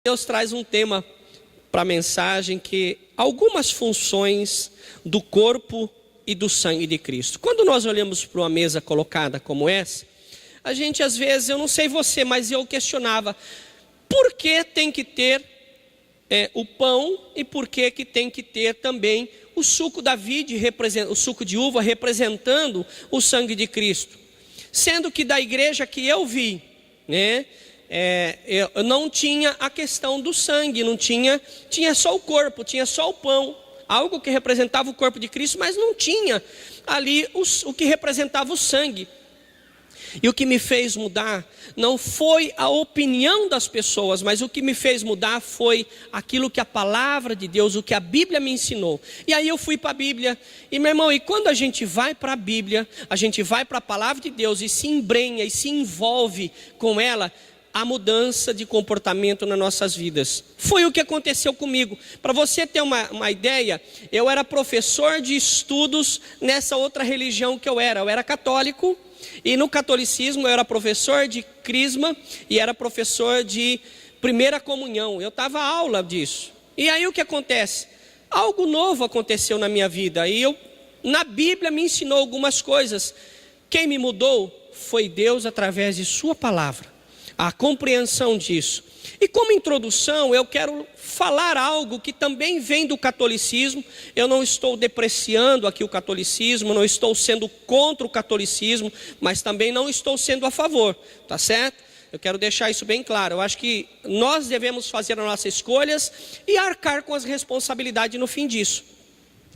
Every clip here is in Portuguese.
Deus traz um tema para a mensagem que algumas funções do corpo e do sangue de Cristo. Quando nós olhamos para uma mesa colocada como essa, a gente às vezes, eu não sei você, mas eu questionava, por que tem que ter o pão e por que tem que ter também o suco da vide, o suco de uva representando o sangue de Cristo? Sendo que da igreja que eu vi, eu não tinha a questão do sangue, tinha só o corpo, tinha só o pão, algo que representava o corpo de Cristo, mas não tinha ali o que representava o sangue. E o que me fez mudar não foi a opinião das pessoas, mas o que me fez mudar foi aquilo que a palavra de Deus, o que a Bíblia me ensinou. E aí eu fui para a Bíblia, e meu irmão, e quando a gente vai para a Bíblia, a gente vai para a palavra de Deus e se embrenha e se envolve com ela, a mudança de comportamento nas nossas vidas. Foi o que aconteceu comigo. Para você ter uma ideia, eu era professor de estudos nessa outra religião que eu era católico, e no catolicismo eu era professor de crisma e era professor de primeira comunhão. Eu dava aula disso. E aí o que acontece? Algo novo aconteceu na minha vida, e na Bíblia me ensinou algumas coisas. Quem me mudou foi Deus através de sua palavra. A compreensão disso. E como introdução, eu quero falar algo que também vem do catolicismo. Eu não estou depreciando aqui o catolicismo, não estou sendo contra o catolicismo, mas também não estou sendo a favor, tá certo? Eu quero deixar isso bem claro. Eu acho que nós devemos fazer as nossas escolhas e arcar com as responsabilidades no fim disso.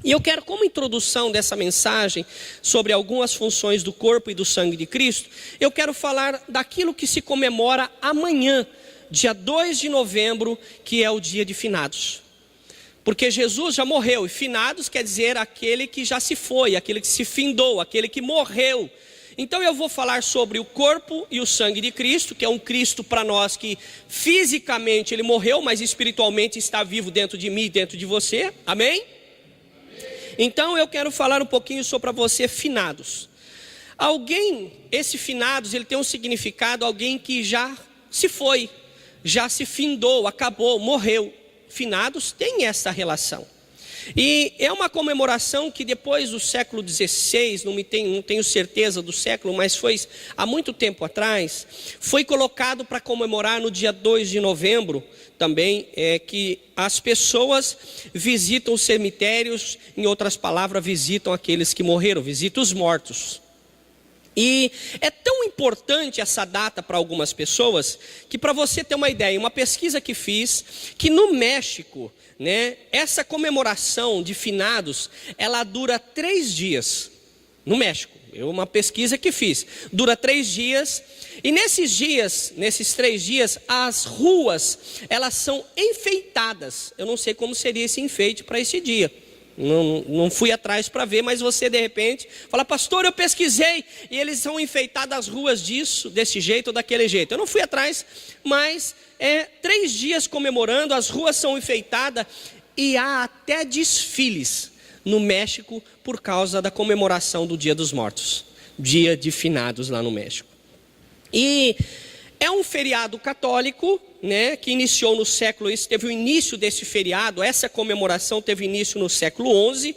E eu quero, como introdução dessa mensagem, sobre algumas funções do corpo e do sangue de Cristo, eu quero falar daquilo que se comemora amanhã, dia 2 de novembro, que é o dia de finados. Porque Jesus já morreu, e finados quer dizer aquele que já se foi, aquele que se findou, aquele que morreu. Então eu vou falar sobre o corpo e o sangue de Cristo, que é um Cristo para nós que fisicamente ele morreu, mas espiritualmente está vivo dentro de mim e dentro de você, amém? Então eu quero falar um pouquinho sobre você finados. Esse finados, ele tem um significado, alguém que já se foi, já se findou, acabou, morreu. Finados tem essa relação. E é uma comemoração que depois do século XVI, não tenho certeza do século, mas foi há muito tempo atrás, foi colocado para comemorar no dia 2 de novembro, também, que as pessoas visitam os cemitérios, em outras palavras, visitam aqueles que morreram, visitam os mortos. E é tão importante essa data para algumas pessoas, que para você ter uma ideia, uma pesquisa que fiz, que no México, essa comemoração de finados, ela dura 3 dias, no México. Uma pesquisa que fiz, dura 3 dias, e nesses 3 dias, as ruas, elas são enfeitadas. Eu não sei como seria esse enfeite para esse dia. Não fui atrás para ver, mas você de repente fala, pastor, eu pesquisei e eles são enfeitadas as ruas desse jeito ou daquele jeito. Eu não fui atrás, mas 3 dias comemorando, as ruas são enfeitadas e há até desfiles no México por causa da comemoração do Dia dos Mortos, dia de finados lá no México. E é um feriado católico, que iniciou no século, teve o início desse feriado, essa comemoração teve início no século XI,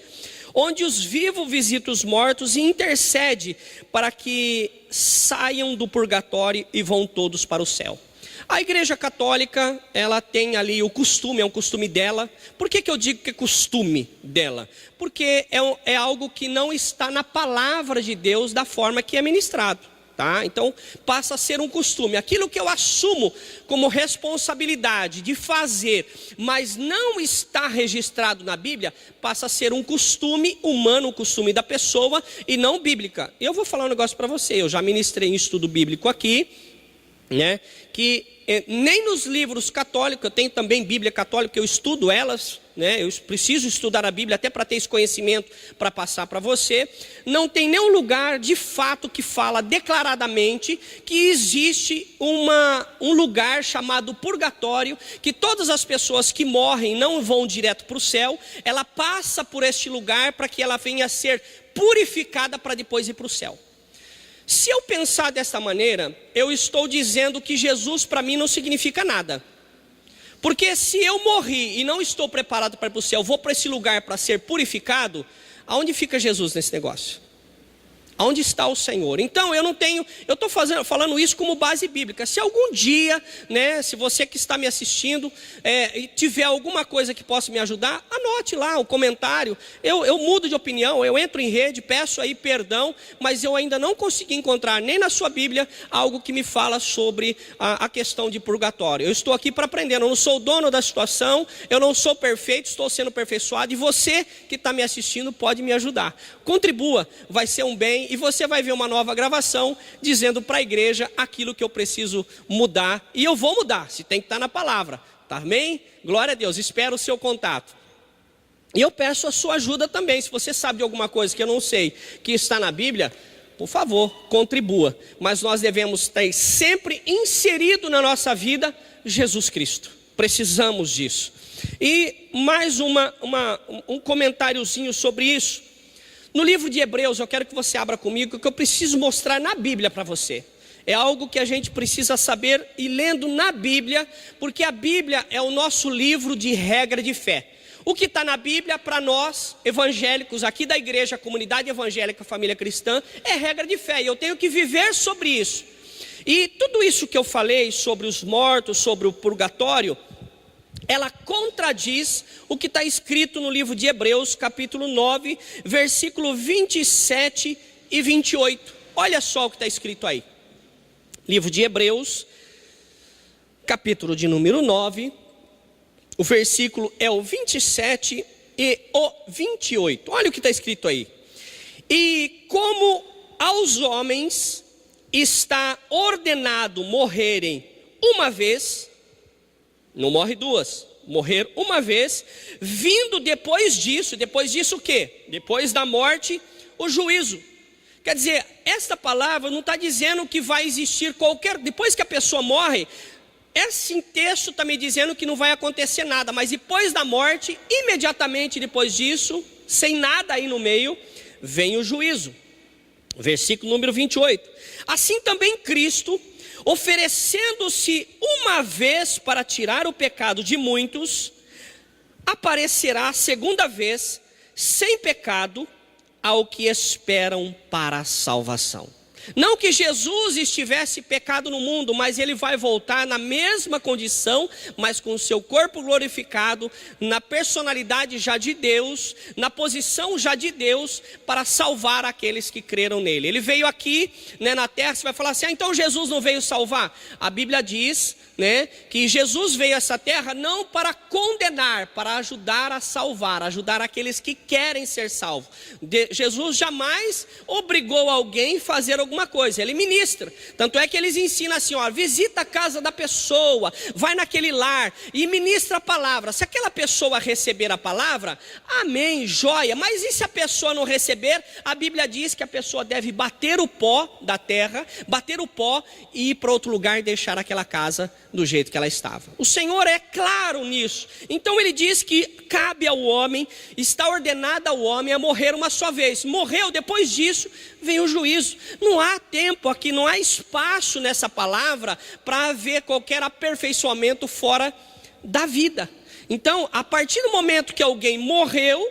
onde os vivos visitam os mortos e intercede para que saiam do purgatório e vão todos para o céu. A igreja católica, ela tem ali o costume, é um costume dela. Por que eu digo que é costume dela? Porque é algo que não está na palavra de Deus da forma que é ministrado. Tá? Então passa a ser um costume. Aquilo que eu assumo como responsabilidade de fazer, mas não está registrado na Bíblia, passa a ser um costume humano, um costume da pessoa e não bíblica. Eu vou falar um negócio para você, eu já ministrei em estudo bíblico aqui, que nem nos livros católicos, eu tenho também Bíblia católica, eu estudo elas, eu preciso estudar a Bíblia até para ter esse conhecimento para passar para você. Não tem nenhum lugar de fato que fala declaradamente que existe um lugar chamado purgatório, que todas as pessoas que morrem não vão direto para o céu, ela passa por este lugar para que ela venha a ser purificada para depois ir para o céu. Se eu pensar dessa maneira, eu estou dizendo que Jesus para mim não significa nada. Porque se eu morri e não estou preparado para ir para o céu, vou para esse lugar para ser purificado, aonde fica Jesus nesse negócio? Aonde está o Senhor? Então eu estou falando isso como base bíblica. Se algum dia, né, se você que está me assistindo, tiver alguma coisa que possa me ajudar, anote lá o comentário. Eu mudo de opinião, eu entro em rede, peço aí perdão, mas eu ainda não consegui encontrar nem na sua Bíblia algo que me fala sobre a questão de purgatório. Eu estou aqui para aprender, eu não sou o dono da situação, eu não sou perfeito, estou sendo aperfeiçoado, e você que está me assistindo pode me ajudar. Contribua, vai ser um bem. E você vai ver uma nova gravação dizendo para a igreja aquilo que eu preciso mudar. E eu vou mudar, se tem que estar na palavra. Tá, amém? Glória a Deus, espero o seu contato. E eu peço a sua ajuda também. Se você sabe de alguma coisa que eu não sei, que está na Bíblia, por favor, contribua. Mas nós devemos ter sempre inserido na nossa vida Jesus Cristo. Precisamos disso. E mais um comentáriozinho sobre isso. No livro de Hebreus, eu quero que você abra comigo, o que eu preciso mostrar na Bíblia para você. É algo que a gente precisa saber e lendo na Bíblia, porque a Bíblia é o nosso livro de regra de fé. O que está na Bíblia para nós, evangélicos, aqui da igreja, comunidade evangélica, família cristã, é regra de fé. E eu tenho que viver sobre isso. E tudo isso que eu falei sobre os mortos, sobre o purgatório, ela contradiz o que está escrito no livro de Hebreus, capítulo 9, versículo 27 e 28. Olha só o que está escrito aí. Livro de Hebreus, capítulo de número 9, o versículo é o 27 e o 28. Olha o que está escrito aí. E como aos homens está ordenado morrerem uma vez, não morre duas, morrer uma vez, vindo depois disso o quê? Depois da morte, o juízo. Quer dizer, esta palavra não está dizendo que vai existir depois que a pessoa morre, esse texto está me dizendo que não vai acontecer nada, mas depois da morte, imediatamente depois disso, sem nada aí no meio, vem o juízo. Versículo número 28. Assim também Cristo, oferecendo-se uma vez para tirar o pecado de muitos, aparecerá segunda vez, sem pecado, ao que esperam para a salvação. Não que Jesus estivesse pecado no mundo, mas ele vai voltar na mesma condição, mas com o seu corpo glorificado, na personalidade já de Deus, na posição já de Deus, para salvar aqueles que creram nele. Ele veio aqui, né, na terra. Você vai falar assim, então Jesus não veio salvar? A Bíblia diz, né, que Jesus veio a essa terra não para condenar, para ajudar a salvar, ajudar aqueles que querem ser salvos. Jesus jamais obrigou alguém a fazer alguma coisa, ele ministra. Tanto é que eles ensinam assim, ó, visita a casa da pessoa, vai naquele lar e ministra a palavra. Se aquela pessoa receber a palavra, amém, joia. Mas e se a pessoa não receber? A Bíblia diz que a pessoa deve bater o pó da terra, bater o pó e ir para outro lugar e deixar aquela casa do jeito que ela estava. O Senhor é claro nisso. Então ele diz que cabe ao homem, está ordenado ao homem a morrer uma só vez. Morreu, depois disso vem o juízo. Não há tempo aqui, não há espaço nessa palavra para haver qualquer aperfeiçoamento fora da vida. Então, a partir do momento que alguém morreu,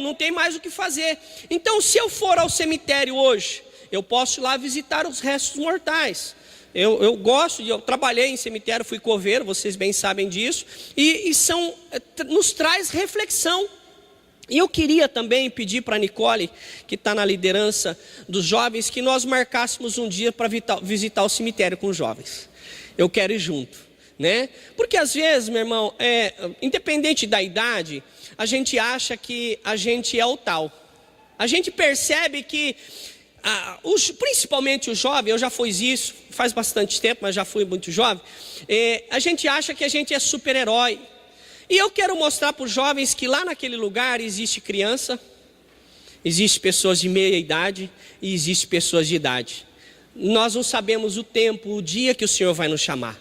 não tem mais o que fazer. Então, se eu for ao cemitério hoje, eu posso ir lá visitar os restos mortais. Eu trabalhei em cemitério, fui coveiro, vocês bem sabem disso, e nos traz reflexão. E eu queria também pedir para a Nicole, que está na liderança dos jovens, que nós marcássemos um dia para visitar o cemitério com os jovens. Eu quero ir junto, né? Porque às vezes, meu irmão, independente da idade, a gente acha que a gente é o tal. A gente percebe que principalmente o jovem, eu já fiz isso faz bastante tempo, mas já fui muito jovem, a gente acha que a gente é super-herói. E eu quero mostrar para os jovens que lá naquele lugar existe criança, existe pessoas de meia idade e existe pessoas de idade. Nós não sabemos o tempo, o dia que o Senhor vai nos chamar.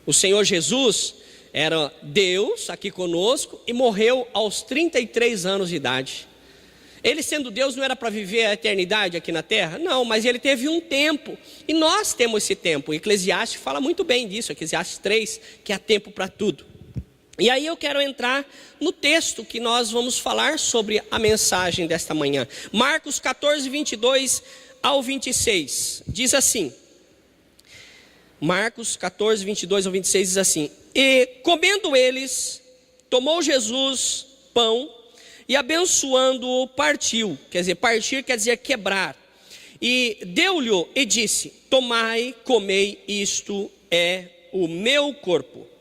O Senhor Jesus era Deus aqui conosco e morreu aos 33 anos de idade. Ele sendo Deus não era para viver a eternidade aqui na terra? Não, mas ele teve um tempo, e nós temos esse tempo. O Eclesiastes fala muito bem disso, Eclesiastes 3, que há tempo para tudo. E aí eu quero entrar no texto que nós vamos falar sobre a mensagem desta manhã. Marcos 14, 22 ao 26, diz assim. Marcos 14, 22 ao 26 diz assim: E comendo eles, tomou Jesus pão, e abençoando-o, partiu. Quer dizer, partir quer dizer quebrar. E deu-lhe e disse: Tomai, comei, isto é o meu corpo.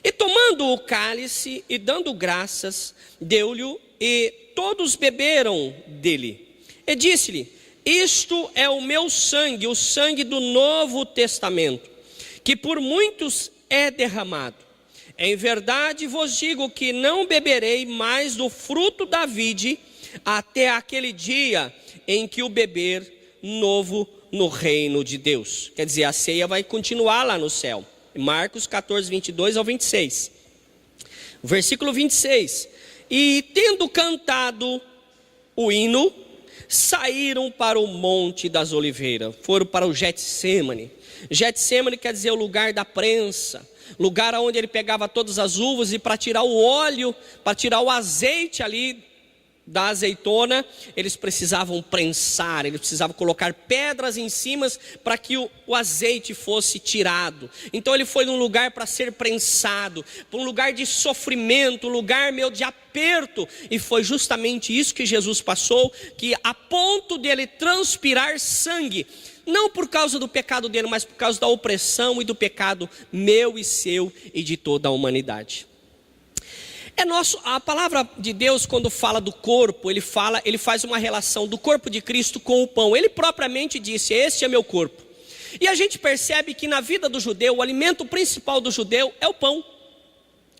E tomando o cálice e dando graças, deu-lhe, e todos beberam dele. E disse-lhe: Isto é o meu sangue, o sangue do Novo Testamento, que por muitos é derramado. Em verdade vos digo que não beberei mais do fruto da vide, até aquele dia em que o beber novo no reino de Deus. Quer dizer, a ceia vai continuar lá no céu. Marcos 14, 22 ao 26. Versículo 26. E tendo cantado o hino, saíram para o Monte das Oliveiras. Foram para o Getsêmani. Getsêmani quer dizer o lugar da prensa, lugar onde ele pegava todas as uvas, e para tirar o óleo, para tirar o azeite ali da azeitona, eles precisavam prensar, eles precisavam colocar pedras em cima para que o azeite fosse tirado. Então ele foi num lugar para ser prensado, para um lugar de sofrimento, um lugar de aperto, e foi justamente isso que Jesus passou, que a ponto dele transpirar sangue, não por causa do pecado dele, mas por causa da opressão e do pecado meu e seu e de toda a humanidade. A palavra de Deus, quando fala do corpo, ele faz uma relação do corpo de Cristo com o pão. Ele propriamente disse: Este é meu corpo. E a gente percebe que na vida do judeu, o alimento principal do judeu é o pão.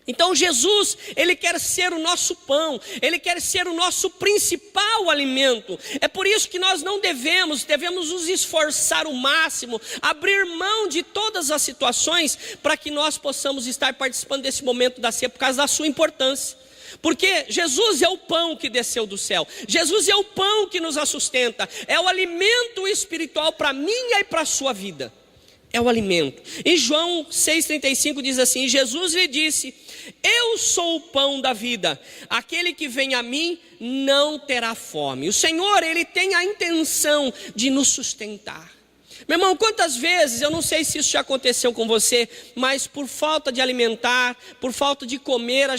Então Jesus, ele quer ser o nosso pão, ele quer ser o nosso principal alimento. É por isso que nós não devemos nos esforçar o máximo, abrir mão de todas as situações, para que nós possamos estar participando desse momento da ceia, por causa da sua importância. Porque Jesus é o pão que desceu do céu, Jesus é o pão que nos sustenta, é o alimento espiritual para a minha e para a sua vida. É o alimento. Em João 6,35 diz assim: Jesus lhe disse: Eu sou o pão da vida, aquele que vem a mim não terá fome. O Senhor, ele tem a intenção de nos sustentar. Meu irmão, quantas vezes, eu não sei se isso já aconteceu com você, mas por falta de alimentar, por falta de comer,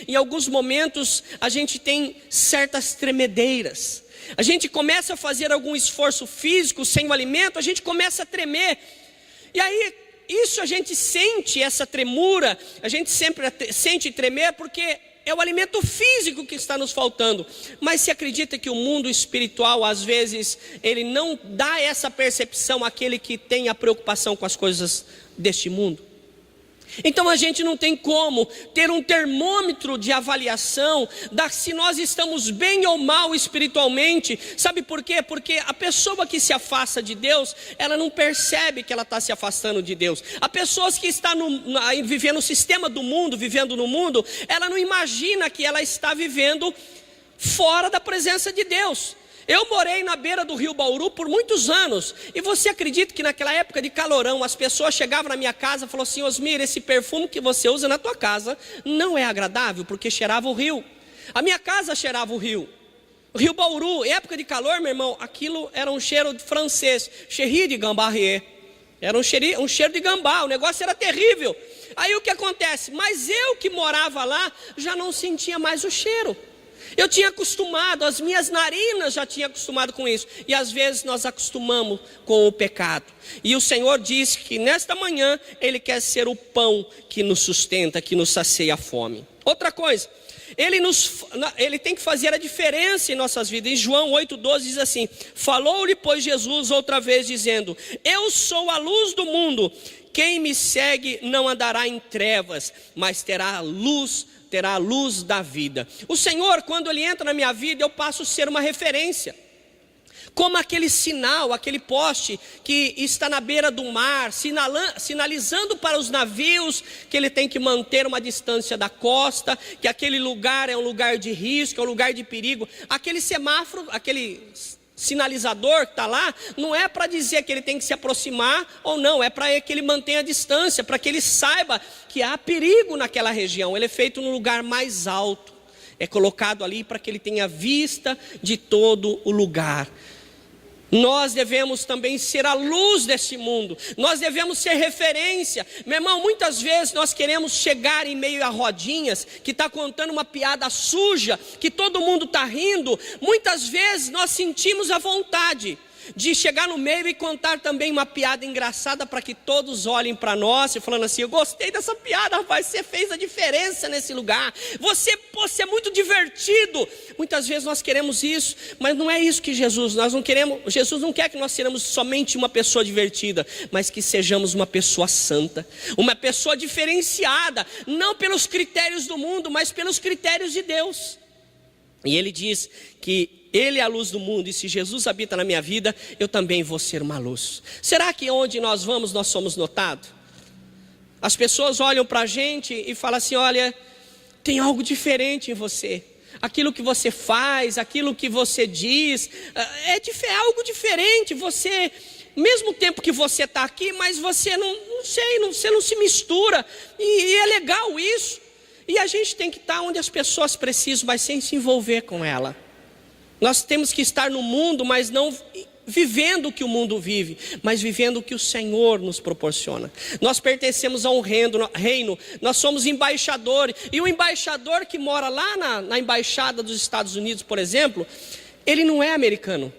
em alguns momentos, a gente tem certas tremedeiras. A gente começa a fazer algum esforço físico sem o alimento, a gente começa a tremer. E aí, isso a gente sente, essa tremura, a gente sempre sente tremer, porque é o alimento físico que está nos faltando. Mas se acredita que o mundo espiritual, às vezes, ele não dá essa percepção àquele que tem a preocupação com as coisas deste mundo? Então a gente não tem como ter um termômetro de avaliação se nós estamos bem ou mal espiritualmente. Sabe por quê? Porque a pessoa que se afasta de Deus, ela não percebe que ela está se afastando de Deus. A pessoa que está vivendo no sistema do mundo, vivendo no mundo, ela não imagina que ela está vivendo fora da presença de Deus. Eu morei na beira do rio Bauru por muitos anos, e você acredita que naquela época de calorão, as pessoas chegavam na minha casa e falavam assim: Osmir, esse perfume que você usa na tua casa não é agradável, porque cheirava o rio. A minha casa cheirava o rio. O rio Bauru, época de calor, meu irmão, aquilo era um cheiro francês, cheiro de gambarrier. Era um cheiro de gambá, o negócio era terrível. Aí o que acontece? Mas eu que morava lá, já não sentia mais o cheiro. Eu tinha acostumado, as minhas narinas já tinham acostumado com isso. E às vezes nós acostumamos com o pecado. E o Senhor diz que nesta manhã Ele quer ser o pão que nos sustenta, que nos sacia a fome. Outra coisa, Ele tem que fazer a diferença em nossas vidas. Em João 8,12 diz assim: Falou-lhe, pois, Jesus outra vez, dizendo: Eu sou a luz do mundo. Quem me segue não andará em trevas, mas terá a luz da vida. O Senhor, quando Ele entra na minha vida, eu passo a ser uma referência. Como aquele sinal, aquele poste que está na beira do mar, sinalizando para os navios que ele tem que manter uma distância da costa, que aquele lugar é um lugar de risco, é um lugar de perigo. Aquele semáforo, aquele sinalizador que está lá, não é para dizer que ele tem que se aproximar ou não, é para que ele mantenha a distância, para que ele saiba que há perigo naquela região. Ele é feito no lugar mais alto, é colocado ali para que ele tenha vista de todo o lugar. Nós devemos também ser a luz desse mundo, nós devemos ser referência. Meu irmão, muitas vezes nós queremos chegar em meio a rodinhas, que está contando uma piada suja, que todo mundo está rindo. Muitas vezes nós sentimos a vontade de chegar no meio e contar também uma piada engraçada, para que todos olhem para nós e falando assim: eu gostei dessa piada, rapaz, você fez a diferença nesse lugar, você é muito divertido. Muitas vezes nós queremos isso, mas não é isso que Jesus não quer que nós sejamos somente uma pessoa divertida, mas que sejamos uma pessoa santa, uma pessoa diferenciada, não pelos critérios do mundo, mas pelos critérios de Deus. E ele diz que Ele é a luz do mundo, e se Jesus habita na minha vida, eu também vou ser uma luz. Será que onde nós vamos, nós somos notados? As pessoas olham para a gente e falam assim: olha, tem algo diferente em você. Aquilo que você faz, aquilo que você diz, é algo diferente. Você, mesmo tempo que você está aqui, mas você você não se mistura, e é legal isso. E a gente tem que estar onde as pessoas precisam, mas sem se envolver com ela. Nós temos que estar no mundo, mas não vivendo o que o mundo vive, mas vivendo o que o Senhor nos proporciona. Nós pertencemos a um reino, nós somos embaixadores. E o embaixador que mora lá na embaixada dos Estados Unidos, por exemplo, ele não é americano,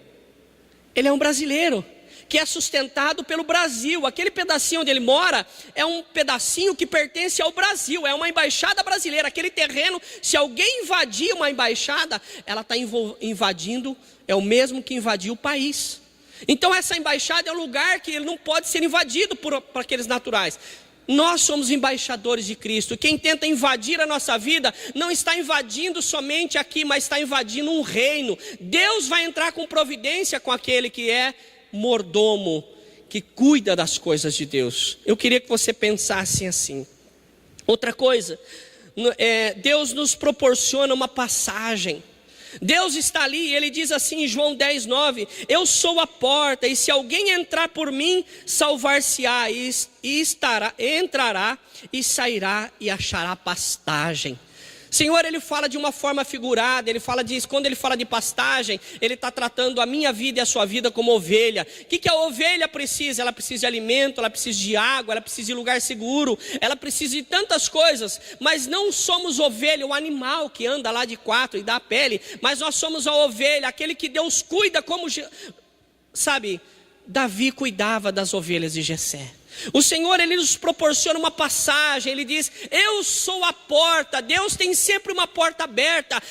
ele é um brasileiro, que é sustentado pelo Brasil. Aquele pedacinho onde ele mora é um pedacinho que pertence ao Brasil, é uma embaixada brasileira. Aquele terreno, se alguém invadir uma embaixada, ela está invadindo, é o mesmo que invadir o país. Então essa embaixada é um lugar que ele não pode ser invadido por aqueles naturais. Nós somos embaixadores de Cristo. Quem tenta invadir a nossa vida não está invadindo somente aqui, mas está invadindo um reino. Deus vai entrar com providência com aquele que é mordomo, que cuida das coisas de Deus. Eu queria que você pensasse assim. Outra coisa, Deus nos proporciona uma passagem. Deus está ali, ele diz assim em João 10:9: eu sou a porta, e se alguém entrar por mim, salvar-se-á, e entrará e sairá e achará pastagem. Senhor, ele fala de uma forma figurada, quando ele fala de pastagem, ele está tratando a minha vida e a sua vida como ovelha. O que a ovelha precisa? Ela precisa de alimento, ela precisa de água, ela precisa de lugar seguro, ela precisa de tantas coisas. Mas não somos ovelha, o animal que anda lá de quatro e dá a pele, mas nós somos a ovelha, aquele que Deus cuida, como, sabe, Davi cuidava das ovelhas de Jessé. O Senhor, ele nos proporciona uma passagem. Ele diz: eu sou a porta. Deus tem sempre uma porta aberta.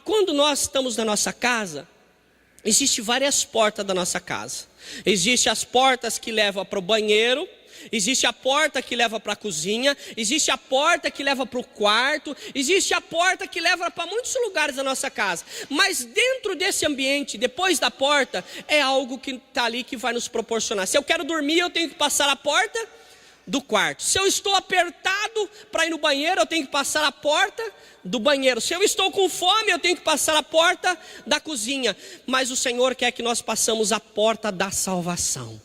Quando nós estamos na nossa casa, existem várias portas da nossa casa. Existem as portas que levam para o banheiro, existe a porta que leva para a cozinha, existe a porta que leva para o quarto, existe a porta que leva para muitos lugares da nossa casa. Mas dentro desse ambiente, depois da porta, é algo que está ali que vai nos proporcionar. Se eu quero dormir, eu tenho que passar a porta do quarto. Se eu estou apertado para ir no banheiro, eu tenho que passar a porta do banheiro. Se eu estou com fome, eu tenho que passar a porta da cozinha. Mas o Senhor quer que nós passemos a porta da salvação.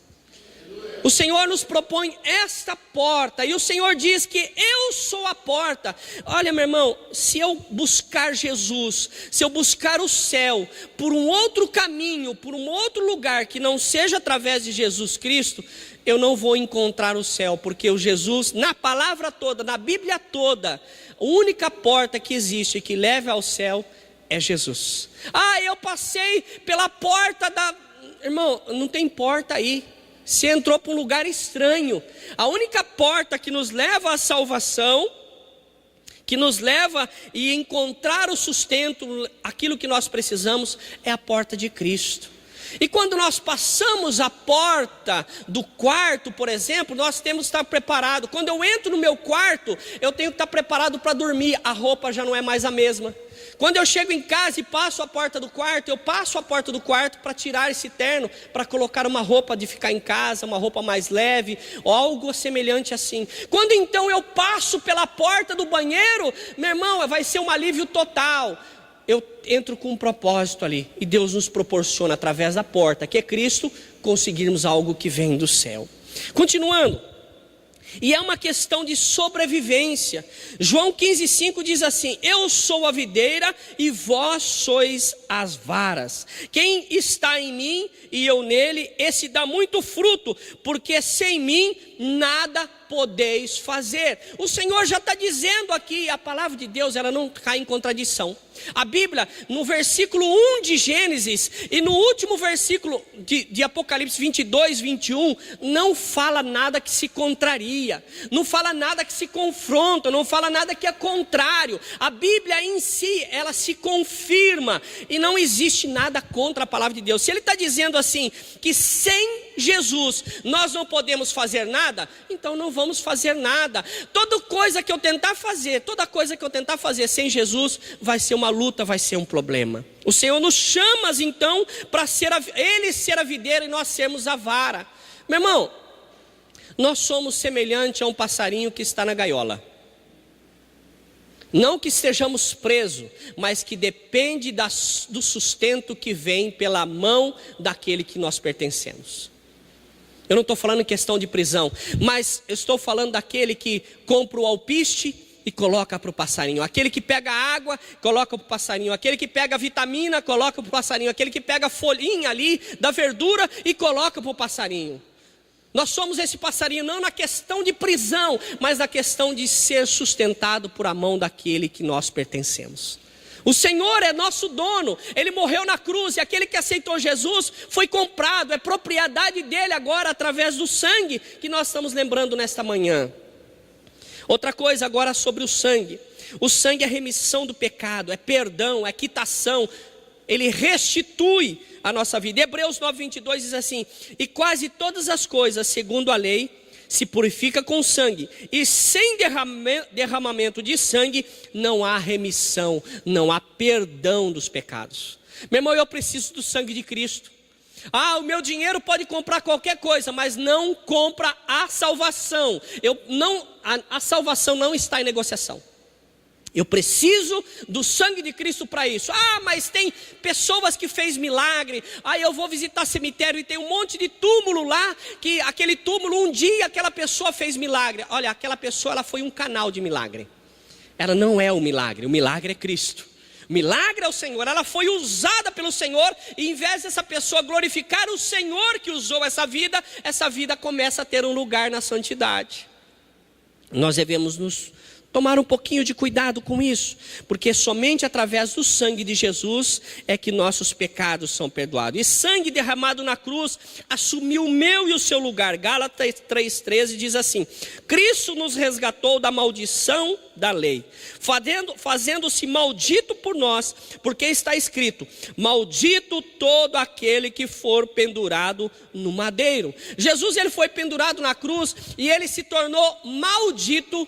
O Senhor nos propõe esta porta, e o Senhor diz que eu sou a porta. Olha, meu irmão, se eu buscar Jesus, se eu buscar o céu por um outro caminho, por um outro lugar que não seja através de Jesus Cristo, eu não vou encontrar o céu, porque o Jesus, na palavra toda, na Bíblia toda, a única porta que existe que leva ao céu é Jesus. Eu passei pela porta da... Irmão, não tem porta aí. Você entrou para um lugar estranho. A única porta que nos leva à salvação, que nos leva a encontrar o sustento, aquilo que nós precisamos, é a porta de Cristo. E quando nós passamos a porta do quarto, por exemplo, nós temos que estar preparado. Quando eu entro no meu quarto, eu tenho que estar preparado para dormir. A roupa já não é mais a mesma. Quando eu chego em casa e passo a porta do quarto, eu passo a porta do quarto para tirar esse terno, para colocar uma roupa de ficar em casa, uma roupa mais leve, ou algo semelhante assim. Quando então eu passo pela porta do banheiro, meu irmão, vai ser um alívio total. Eu entro com um propósito ali, e Deus nos proporciona através da porta, que é Cristo, conseguirmos algo que vem do céu. Continuando, e é uma questão de sobrevivência. João 15,5 diz assim: eu sou a videira e vós sois as varas. Quem está em mim e eu nele, esse dá muito fruto, porque sem mim nada podeis fazer. O Senhor já está dizendo aqui, a palavra de Deus, ela não cai em contradição. A Bíblia, no versículo 1 de Gênesis e no último versículo de Apocalipse 22, 21, não fala nada que se contraria, não fala nada que se confronta, não fala nada que é contrário. A Bíblia em si, ela se confirma e não existe nada contra a palavra de Deus. Se ele está dizendo assim, que sem Jesus nós não podemos fazer nada, então não vamos fazer nada. Toda coisa que eu tentar fazer sem Jesus vai ser uma luta, vai ser um problema. O Senhor nos chama então para Ele ser a videira e nós sermos a vara. Meu irmão, nós somos semelhante a um passarinho que está na gaiola. Não que estejamos presos, mas que depende do sustento que vem pela mão daquele que nós pertencemos. Eu não estou falando em questão de prisão, mas eu estou falando daquele que compra o alpiste e coloca para o passarinho, aquele que pega a água, coloca para o passarinho, aquele que pega a vitamina, coloca para o passarinho, aquele que pega a folhinha ali da verdura e coloca para o passarinho. Nós somos esse passarinho não na questão de prisão, mas na questão de ser sustentado por a mão daquele que nós pertencemos. O Senhor é nosso dono, Ele morreu na cruz, e aquele que aceitou Jesus foi comprado, é propriedade dele agora através do sangue que nós estamos lembrando nesta manhã. Outra coisa agora sobre o sangue é remissão do pecado, é perdão, é quitação, Ele restitui a nossa vida. Hebreus 9:22 diz assim: e quase todas as coisas segundo a lei se purifica com sangue, e sem derramamento de sangue não há remissão, não há perdão dos pecados. Meu irmão, eu preciso do sangue de Cristo. O meu dinheiro pode comprar qualquer coisa, mas não compra a salvação. A salvação não está em negociação. Eu preciso do sangue de Cristo para isso. Mas tem pessoas que fez milagre. Eu vou visitar cemitério e tem um monte de túmulo lá, que aquele túmulo um dia aquela pessoa fez milagre. Olha, aquela pessoa, ela foi um canal de milagre. Ela não é o milagre é Cristo. O milagre é o Senhor. Ela foi usada pelo Senhor, e em vez dessa pessoa glorificar o Senhor que usou essa vida começa a ter um lugar na santidade. Nós devemos tomar um pouquinho de cuidado com isso, porque somente através do sangue de Jesus é que nossos pecados são perdoados. E sangue derramado na cruz assumiu o meu e o seu lugar. Gálatas 3,13 diz assim: Cristo nos resgatou da maldição da lei, fazendo-se maldito por nós, porque está escrito: maldito todo aquele que for pendurado no madeiro. Jesus, ele foi pendurado na cruz e ele se tornou maldito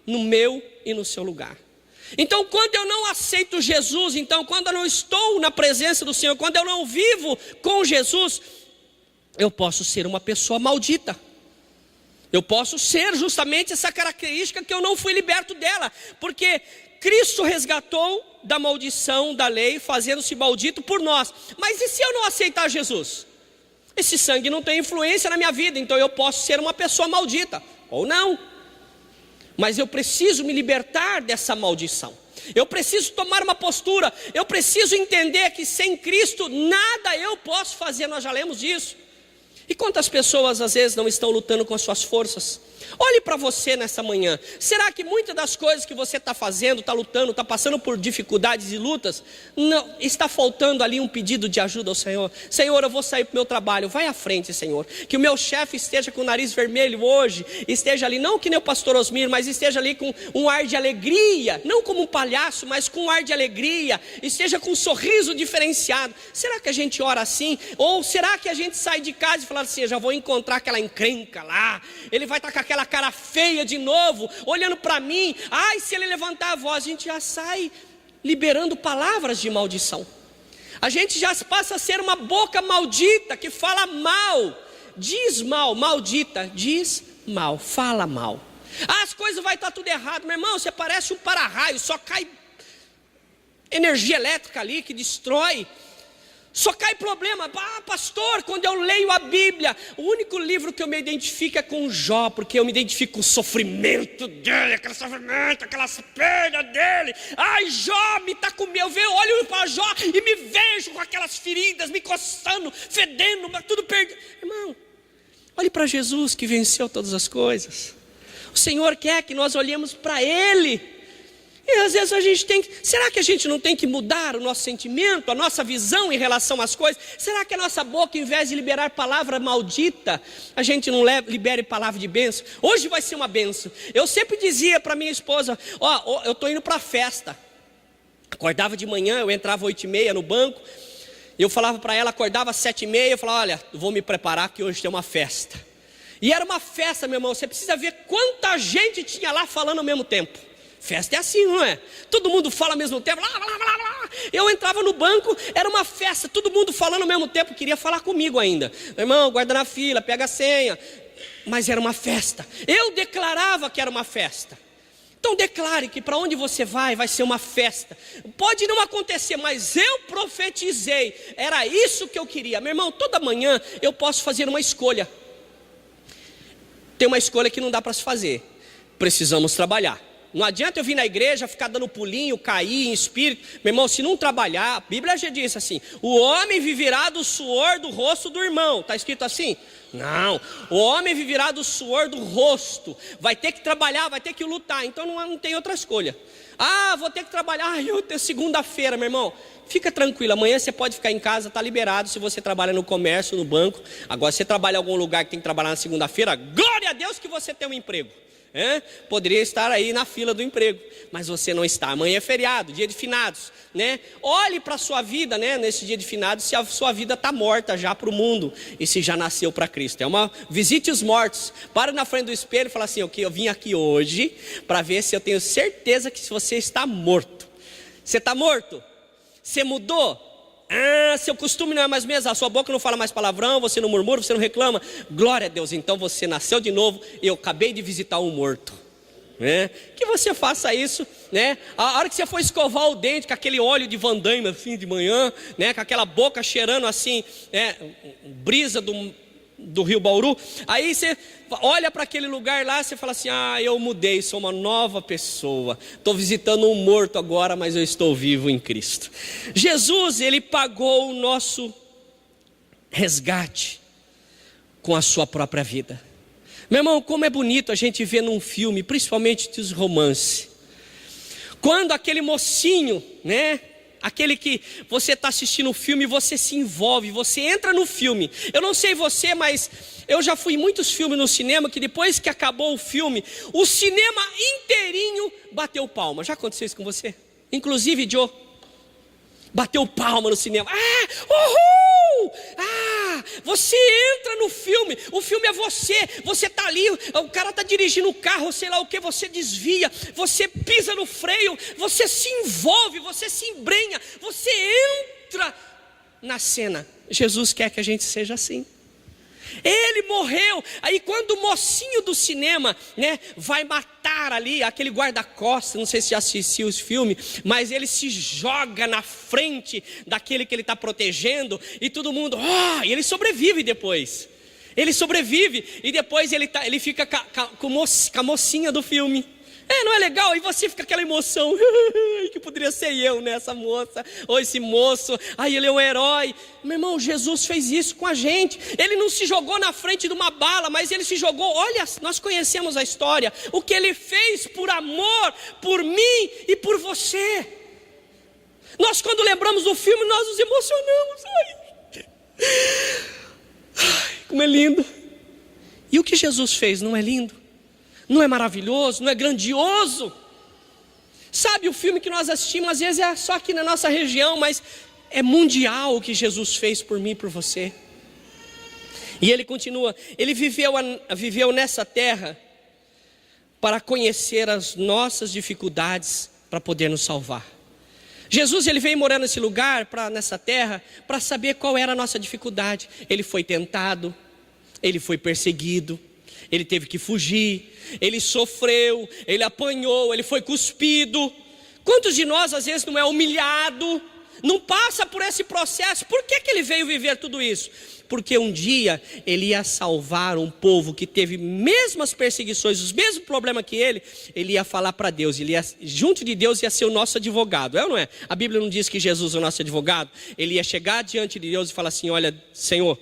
no meu e no seu lugar. Então, quando eu não aceito Jesus, quando eu não estou na presença do Senhor, quando eu não vivo com Jesus, eu posso ser uma pessoa maldita. Eu posso ser justamente essa característica que eu não fui liberto dela, porque Cristo resgatou da maldição da lei, fazendo-se maldito por nós. Mas e se eu não aceitar Jesus? Esse sangue não tem influência na minha vida, então eu posso ser uma pessoa maldita, ou não. Mas eu preciso me libertar dessa maldição. Eu preciso tomar uma postura. Eu preciso entender que sem Cristo nada eu posso fazer. Nós já lemos disso. E quantas pessoas às vezes não estão lutando com as suas forças? Olhe para você nessa manhã. Será que muitas das coisas que você está fazendo, está lutando, está passando por dificuldades e lutas, não está faltando ali um pedido de ajuda ao Senhor? Senhor, eu vou sair para o meu trabalho, vai à frente, Senhor. Que o meu chefe esteja com o nariz vermelho hoje, esteja ali, não que nem o pastor Osmir, mas esteja ali com um ar de alegria, não como um palhaço, mas com um ar de alegria, esteja com um sorriso diferenciado. Será que a gente ora assim? Ou será que a gente sai de casa e fala assim, eu já vou encontrar aquela encrenca lá, ele vai estar com aquela cara feia de novo, olhando para mim, ai, se ele levantar a voz, a gente já sai liberando palavras de maldição, a gente já passa a ser uma boca maldita, que fala mal, diz mal, maldita, diz mal, fala mal, as coisas vai estar tudo errado, meu irmão, você parece um para-raio, só cai energia elétrica ali, que destrói, só cai problema. Pastor, quando eu leio a Bíblia, o único livro que eu me identifico é com Jó, porque eu me identifico com o sofrimento dele, aquele sofrimento, aquelas perdas dele. Ai, Jó me está com medo, eu olho para Jó e me vejo com aquelas feridas, me coçando, fedendo, tudo perdido. Irmão, olhe para Jesus que venceu todas as coisas. O Senhor quer que nós olhemos para Ele. E às vezes a gente tem que, será que a gente não tem que mudar o nosso sentimento, a nossa visão em relação às coisas? Será que a nossa boca, em vez de liberar palavra maldita, a gente não libere palavra de bênção? Hoje vai ser uma bênção. Eu sempre dizia para minha esposa, eu estou indo para a festa. Acordava de manhã, eu entrava 8h30 no banco, eu falava para ela, acordava às 7h30, eu falava, olha, vou me preparar que hoje tem uma festa. E era uma festa, meu irmão, você precisa ver quanta gente tinha lá falando ao mesmo tempo. Festa é assim, não é? Todo mundo fala ao mesmo tempo. Blá, blá, blá, blá. Eu entrava no banco, era uma festa, todo mundo falando ao mesmo tempo, queria falar comigo ainda. Meu irmão, guarda na fila, pega a senha. Mas era uma festa. Eu declarava que era uma festa. Então declare que para onde você vai ser uma festa. Pode não acontecer, mas eu profetizei. Era isso que eu queria. Meu irmão, toda manhã eu posso fazer uma escolha. Tem uma escolha que não dá para se fazer. Precisamos trabalhar. Não adianta eu vir na igreja, ficar dando pulinho, cair em espírito. Meu irmão, se não trabalhar, a Bíblia já diz assim, o homem viverá do suor do rosto do irmão. Está escrito assim? Não, o homem viverá do suor do rosto. Vai ter que trabalhar, vai ter que lutar. Então não tem outra escolha. Vou ter que trabalhar, segunda-feira, meu irmão. Fica tranquilo, amanhã você pode ficar em casa, está liberado. Se você trabalha no comércio, no banco. Agora, se você trabalha em algum lugar que tem que trabalhar na segunda-feira, glória a Deus que você tem um emprego. Poderia estar aí na fila do emprego, mas você não está. Amanhã é feriado, dia de finados, né? Olhe para a sua vida, né? Nesse dia de finados, se a sua vida está morta já para o mundo e se já nasceu para Cristo. Visite os mortos, para na frente do espelho e fala assim, eu vim aqui hoje para ver se eu tenho certeza que você está morto. Você está morto? Você mudou? Seu costume não é mais mesmo, a sua boca não fala mais palavrão, você não murmura, você não reclama. Glória a Deus, então você nasceu de novo. Eu acabei de visitar um morto, né? Que você faça isso, né? A hora que você for escovar o dente com aquele óleo de Van Damme assim de manhã, né? Com aquela boca cheirando assim, né? Brisa do Rio Bauru. Aí você olha para aquele lugar lá, você fala assim, eu mudei, sou uma nova pessoa, estou visitando um morto agora, mas eu estou vivo em Cristo. Jesus, Ele pagou o nosso resgate com a sua própria vida. Meu irmão, como é bonito a gente ver num filme, principalmente dos romances, quando aquele mocinho, né? Aquele que você está assistindo o filme, você se envolve, você entra no filme. Eu não sei você, mas eu já fui em muitos filmes no cinema, que depois que acabou o filme, o cinema inteirinho bateu palma. Já aconteceu isso com você? Inclusive, Joe, bateu palma no cinema. Uhul! Você entra no filme, o filme é você está ali, o cara está dirigindo o carro, sei lá o que, você desvia, você pisa no freio, você se envolve, você se embrenha, você entra na cena. Jesus quer que a gente seja assim. Ele morreu. Aí quando o mocinho do cinema, né, vai matar ali aquele guarda-costas, não sei se já assistiu esse filme, mas ele se joga na frente daquele que ele está protegendo, e todo mundo, e ele sobrevive depois. Ele sobrevive, e depois ele fica com a mocinha do filme. Não é legal? E você fica aquela emoção, que poderia ser eu, né? Essa moça, ou esse moço, ele é um herói. Meu irmão, Jesus fez isso com a gente. Ele não se jogou na frente de uma bala, mas ele se jogou, olha, nós conhecemos a história, o que ele fez por amor, por mim e por você. Nós quando lembramos do filme, nós nos emocionamos. Como é lindo. E o que Jesus fez, não é lindo? Não é maravilhoso? Não é grandioso? Sabe, o filme que nós assistimos às vezes é só aqui na nossa região, mas é mundial o que Jesus fez por mim e por você. E ele continua, ele viveu nessa terra para conhecer as nossas dificuldades, para poder nos salvar. Jesus, ele veio morar nesse lugar, nessa terra, para saber qual era a nossa dificuldade. Ele foi tentado, ele foi perseguido, ele teve que fugir, ele sofreu, ele apanhou, ele foi cuspido. Quantos de nós às vezes não é humilhado, não passa por esse processo? Por que ele veio viver tudo isso? Porque um dia ele ia salvar um povo que teve mesmas perseguições, os mesmos problemas que ele ia falar para Deus, ele ia, junto de Deus ia ser o nosso advogado, é ou não é? A Bíblia não diz que Jesus é o nosso advogado? Ele ia chegar diante de Deus e falar assim, olha, Senhor,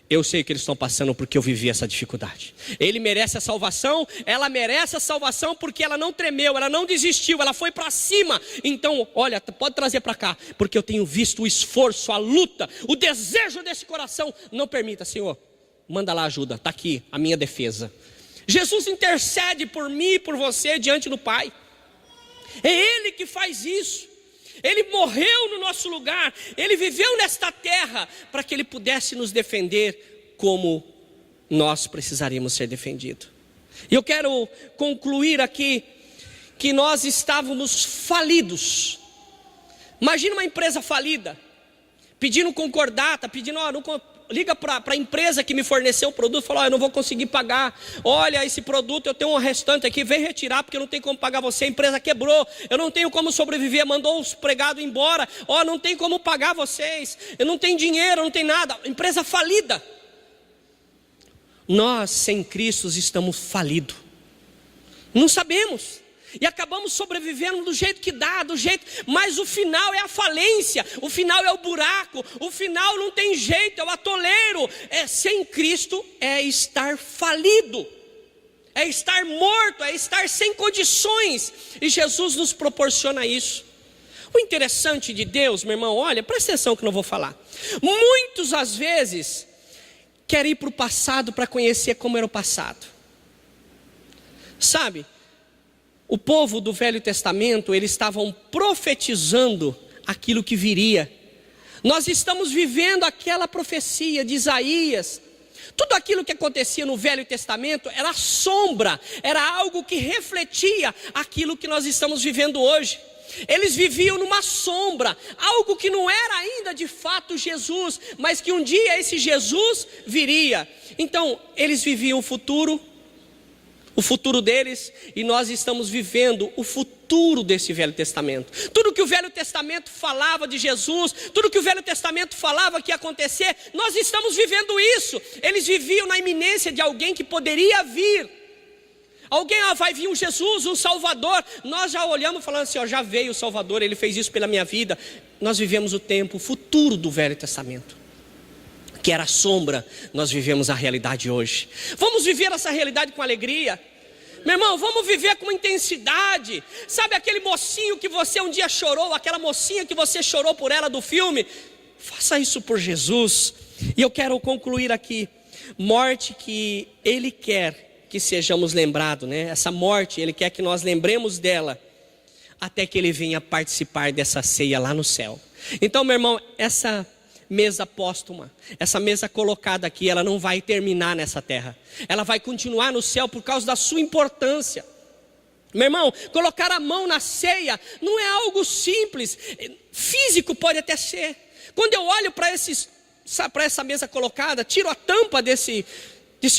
eu sei que eles estão passando porque eu vivi essa dificuldade. Ele merece a salvação, ela merece a salvação porque ela não tremeu, ela não desistiu, ela foi para cima. Então, olha, pode trazer para cá, porque eu tenho visto o esforço, a luta, o desejo desse coração. Não permita, Senhor, manda lá ajuda, está aqui a minha defesa. Jesus intercede por mim e por você diante do Pai. É Ele que faz isso. Ele morreu no nosso lugar, Ele viveu nesta terra, para que Ele pudesse nos defender como nós precisaríamos ser defendidos. E eu quero concluir aqui, que nós estávamos falidos. Imagina uma empresa falida, pedindo concordata, pedindo, liga para a empresa que me forneceu o produto, fala, eu não vou conseguir pagar, olha esse produto, eu tenho um restante aqui, vem retirar porque eu não tenho como pagar você, a empresa quebrou, eu não tenho como sobreviver, mandou os empregados embora, não tem como pagar vocês, eu não tenho dinheiro, não tenho nada, empresa falida. Nós sem Cristo estamos falidos, não sabemos. E acabamos sobrevivendo do jeito que dá, mas o final é a falência, o final é o buraco, o final não tem jeito, é o atoleiro. Sem Cristo é estar falido, é estar morto, é estar sem condições. E Jesus nos proporciona isso. O interessante de Deus, meu irmão, olha, presta atenção que eu não vou falar. Muitos às vezes querem ir para o passado para conhecer como era o passado. Sabe? O povo do Velho Testamento, eles estavam profetizando aquilo que viria. Nós estamos vivendo aquela profecia de Isaías. Tudo aquilo que acontecia no Velho Testamento era sombra, era algo que refletia aquilo que nós estamos vivendo hoje. Eles viviam numa sombra, algo que não era ainda de fato Jesus, mas que um dia esse Jesus viria. Então, eles viviam o futuro deles, e nós estamos vivendo o futuro desse Velho Testamento. Tudo que o Velho Testamento falava de Jesus, tudo que o Velho Testamento falava que ia acontecer, nós estamos vivendo isso. Eles viviam na iminência de alguém que poderia vir. Alguém, vai vir um Jesus, um Salvador. Nós já olhamos falando assim, já veio o Salvador, Ele fez isso pela minha vida. Nós vivemos o tempo futuro do Velho Testamento, que era sombra. Nós vivemos a realidade hoje. Vamos viver essa realidade com alegria, meu irmão, vamos viver com intensidade. Sabe aquele mocinho que você um dia chorou, aquela mocinha que você chorou por ela do filme? Faça isso por Jesus. E eu quero concluir aqui, morte que Ele quer que sejamos lembrados, né? Essa morte, Ele quer que nós lembremos dela, até que Ele venha participar dessa ceia lá no céu. Então, meu irmão, essa mesa póstuma, essa mesa colocada aqui, ela não vai terminar nessa terra, ela vai continuar no céu por causa da sua importância. Meu irmão, colocar a mão na ceia não é algo simples, físico pode até ser. Quando eu olho para essa mesa colocada, tiro a tampa desse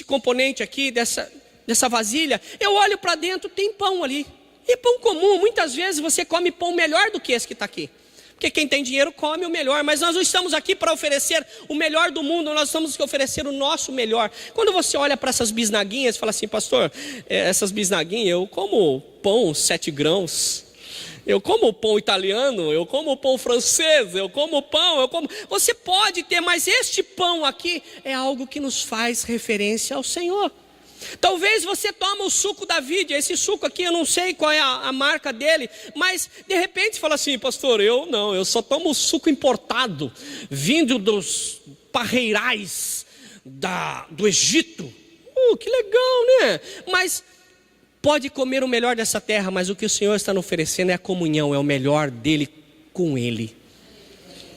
componente aqui, dessa vasilha, eu olho para dentro, tem pão ali, e pão comum. Muitas vezes você come pão melhor do que esse que está aqui. Porque quem tem dinheiro come o melhor, mas nós não estamos aqui para oferecer o melhor do mundo, nós estamos aqui oferecer o nosso melhor. Quando você olha para essas bisnaguinhas e fala assim, pastor, essas bisnaguinhas, eu como pão 7 grãos, eu como pão italiano, eu como pão francês, eu como pão, Você pode ter, mas este pão aqui é algo que nos faz referência ao Senhor. Talvez você tome o suco da vida, esse suco aqui eu não sei qual é a marca dele, mas de repente fala assim, pastor, eu só tomo o suco importado, vindo dos parreirais do Egito. Que legal, né? Mas pode comer o melhor dessa terra, mas o que o Senhor está nos oferecendo é a comunhão, é o melhor dele com ele.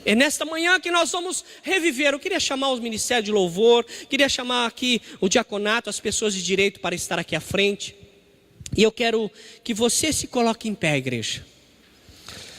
É nesta manhã que nós vamos reviver. Eu queria chamar os ministérios de louvor, queria chamar aqui o diaconato, as pessoas de direito para estar aqui à frente. E eu quero que você se coloque em pé, igreja.